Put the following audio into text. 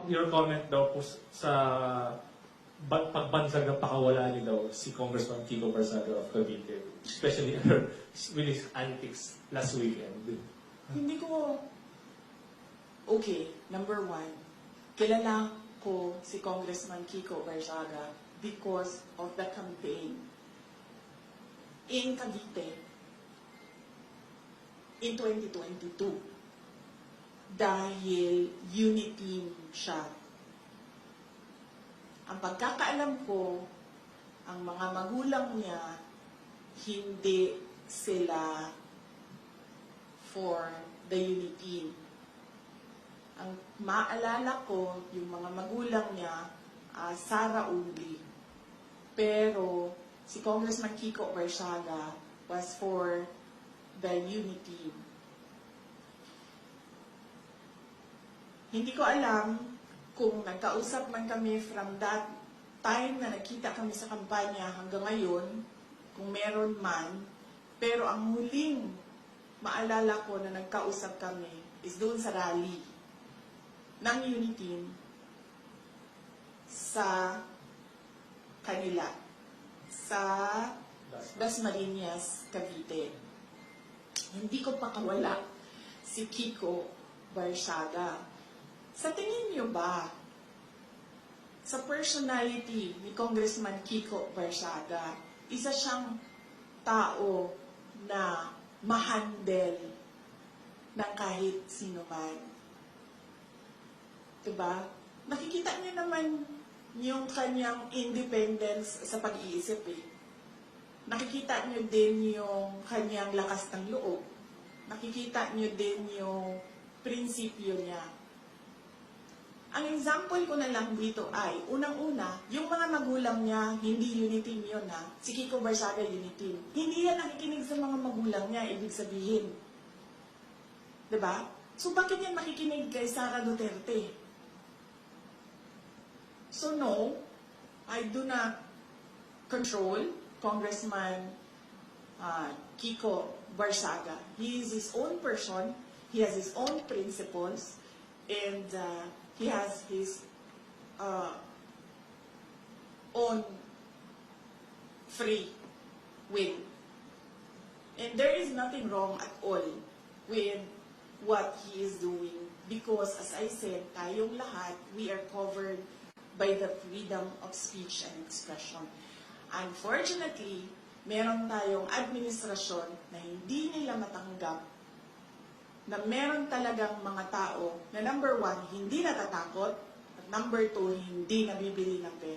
your comment daw po sa pagbansag ng pakawala niyo daw si Congressman Kiko Barsaga of Cavite, especially with his antics last weekend. Hindi ko... Okay, number one, kilala ko si Congressman Kiko Barsaga because of the campaign in Cavite in 2022. Dahil unity siya. Ang pagkakaalam ko, ang mga magulang niya, hindi sila for the unity. Ang maalala ko, yung mga magulang niya, Sara Uli. Pero si Congressman Kiko Barsaga was for the unity. Hindi ko alam kung nagkausap man kami from that time na nakita kami sa kampanya hanggang ngayon, kung meron man, pero ang huling maalala ko na nagkausap kami is doon sa rally ng Unity sa kanila, sa Dasmariñas, Cavite. Hindi ko pakawala si Kiko Barsaga. Sa tingin niyo ba, sa personality ni Congressman Kiko Barsaga, isa siyang tao na ma-handle ng kahit sino man? Diba? Nakikita niyo naman yung kanyang independence sa pag-iisip eh. Nakikita niyo din yung kanyang lakas ng loob. Nakikita niyo din yung prinsipyo niya. Ang example ko na lang dito ay, unang-una, yung mga magulang niya, hindi unity yun na, si Kiko Barsaga unity. Hindi yan nakikinig sa mga magulang niya, ibig sabihin. Diba? So bakit yan makikinig kay Sara Duterte? So no, I do not control Congressman Kiko Barsaga. He is his own person, he has his own principles, and he has his own free will. And there is nothing wrong at all with what he is doing because, as I said, tayong lahat, we are covered by the freedom of speech and expression. Unfortunately, meron tayong administrasyon na hindi nila matanggap na meron talagang mga tao na number one, hindi natatakot, at number two, hindi nabibili ng pera.